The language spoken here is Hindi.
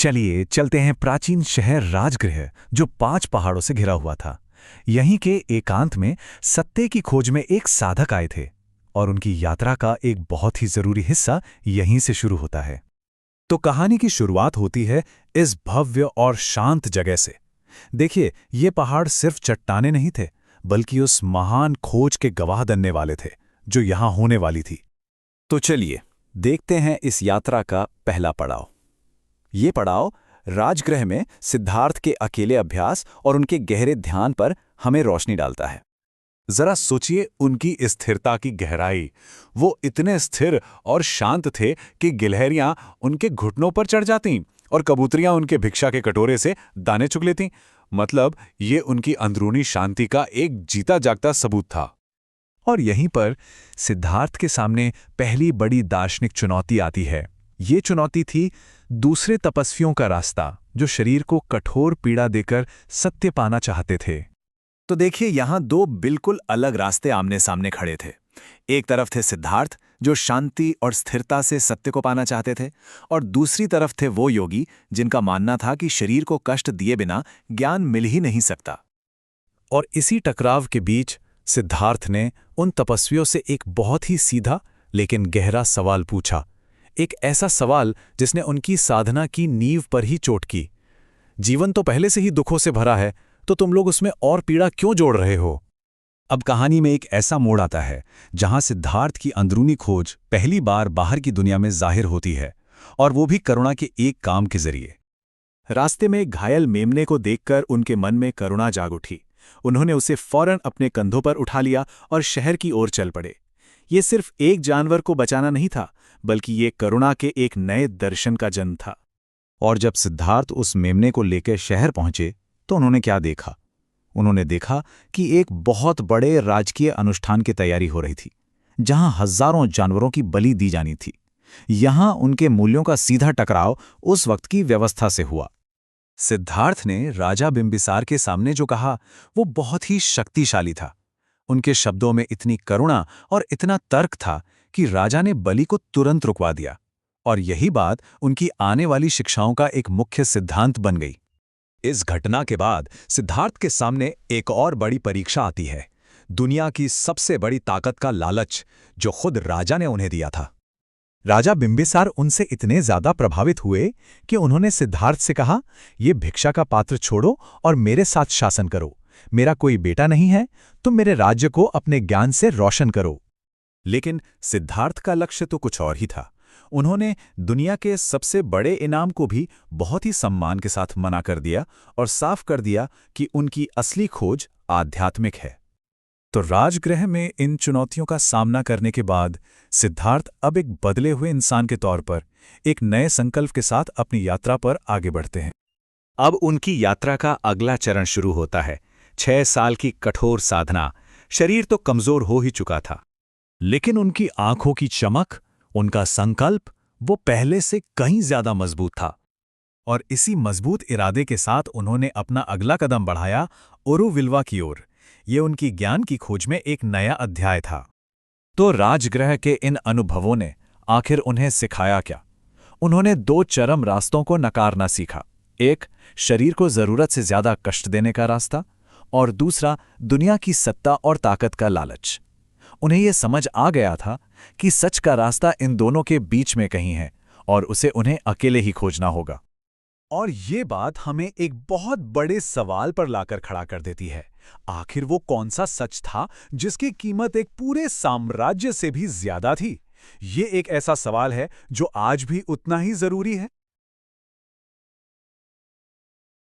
चलिए चलते हैं प्राचीन शहर राजगृह, जो 5 पहाड़ों से घिरा हुआ था। यहीं के एकांत में सत्य की खोज में एक साधक आए थे, और उनकी यात्रा का एक बहुत ही जरूरी हिस्सा यहीं से शुरू होता है। तो कहानी की शुरुआत होती है इस भव्य और शांत जगह से। देखिए, ये पहाड़ सिर्फ चट्टाने नहीं थे, बल्कि उस महान खोज के गवाह बनने वाले थे जो यहां होने वाली थी। तो चलिए देखते हैं इस यात्रा का पहला पड़ाव। ये पड़ाव राजगृह में सिद्धार्थ के अकेले अभ्यास और उनके गहरे ध्यान पर हमें रोशनी डालता है। जरा सोचिए उनकी स्थिरता की गहराई। वो इतने स्थिर और शांत थे कि गिलहरियां उनके घुटनों पर चढ़ जातीं और कबूतरियां उनके भिक्षा के कटोरे से दाने चुग लेतीं। मतलब ये उनकी अंदरूनी शांति का एक जीता जागता सबूत था। और यहीं पर सिद्धार्थ के सामने पहली बड़ी दार्शनिक चुनौती आती है। ये चुनौती थी दूसरे तपस्वियों का रास्ता, जो शरीर को कठोर पीड़ा देकर सत्य पाना चाहते थे। तो देखिए, यहां 2 बिल्कुल अलग रास्ते आमने सामने खड़े थे। एक तरफ थे सिद्धार्थ, जो शांति और स्थिरता से सत्य को पाना चाहते थे, और दूसरी तरफ थे वो योगी जिनका मानना था कि शरीर को कष्ट दिए बिना ज्ञान मिल ही नहीं सकता। और इसी टकराव के बीच सिद्धार्थ ने उन तपस्वियों से एक बहुत ही सीधा लेकिन गहरा सवाल पूछा। एक ऐसा सवाल जिसने उनकी साधना की नींव पर ही चोट की। जीवन तो पहले से ही दुखों से भरा है, तो तुम लोग उसमें और पीड़ा क्यों जोड़ रहे हो? अब कहानी में एक ऐसा मोड़ आता है जहां सिद्धार्थ की अंदरूनी खोज पहली बार बाहर की दुनिया में जाहिर होती है, और वो भी करुणा के एक काम के जरिए। रास्ते में घायल मेमने को देखकर उनके मन में करुणा जाग उठी। उन्होंने उसे फौरन अपने कंधों पर उठा लिया और शहर की ओर चल पड़े। ये सिर्फ एक जानवर को बचाना नहीं था, बल्कि ये करुणा के एक नए दर्शन का जन्म था। और जब सिद्धार्थ उस मेमने को लेकर शहर पहुंचे, तो उन्होंने क्या देखा? उन्होंने देखा कि एक बहुत बड़े राजकीय अनुष्ठान की तैयारी हो रही थी, जहां हजारों जानवरों की बलि दी जानी थी। यहां उनके मूल्यों का सीधा टकराव उस वक्त की व्यवस्था से हुआ। सिद्धार्थ ने राजा बिंबिसार के सामने जो कहा, वो बहुत ही शक्तिशाली था। उनके शब्दों में इतनी करुणा और इतना तर्क था कि राजा ने बलि को तुरंत रुकवा दिया, और यही बात उनकी आने वाली शिक्षाओं का एक मुख्य सिद्धांत बन गई। इस घटना के बाद सिद्धार्थ के सामने एक और बड़ी परीक्षा आती है, दुनिया की सबसे बड़ी ताकत का लालच, जो खुद राजा ने उन्हें दिया था। राजा बिंबिसार उनसे इतने ज्यादा प्रभावित हुए कि उन्होंने सिद्धार्थ से कहा, ये भिक्षा का पात्र छोड़ो और मेरे साथ शासन करो। मेरा कोई बेटा नहीं है, तुम मेरे राज्य को अपने ज्ञान से रोशन करो। लेकिन सिद्धार्थ का लक्ष्य तो कुछ और ही था। उन्होंने दुनिया के सबसे बड़े इनाम को भी बहुत ही सम्मान के साथ मना कर दिया और साफ कर दिया कि उनकी असली खोज आध्यात्मिक है। तो राजगृह में इन चुनौतियों का सामना करने के बाद सिद्धार्थ अब एक बदले हुए इंसान के तौर पर एक नए संकल्प के साथ अपनी यात्रा पर आगे बढ़ते हैं। अब उनकी यात्रा का अगला चरण शुरू होता है। 6 साल की कठोर साधना। शरीर तो कमजोर हो ही चुका था, लेकिन उनकी आंखों की चमक, उनका संकल्प, वो पहले से कहीं ज्यादा मजबूत था। और इसी मजबूत इरादे के साथ उन्होंने अपना अगला कदम बढ़ाया ओरुविल्वा की ओर। ये उनकी ज्ञान की खोज में एक नया अध्याय था। तो राजगृह के इन अनुभवों ने आखिर उन्हें सिखाया क्या? उन्होंने 2 चरम रास्तों को नकारना सीखा। एक, शरीर को जरूरत से ज्यादा कष्ट देने का रास्ता, और दूसरा, दुनिया की सत्ता और ताकत का लालच। उन्हें यह समझ आ गया था कि सच का रास्ता इन दोनों के बीच में कहीं है, और उसे उन्हें अकेले ही खोजना होगा। और ये बात हमें एक बहुत बड़े सवाल पर लाकर खड़ा कर देती है। आखिर वो कौन सा सच था जिसकी कीमत एक पूरे साम्राज्य से भी ज्यादा थी? ये एक ऐसा सवाल है जो आज भी उतना ही जरूरी है।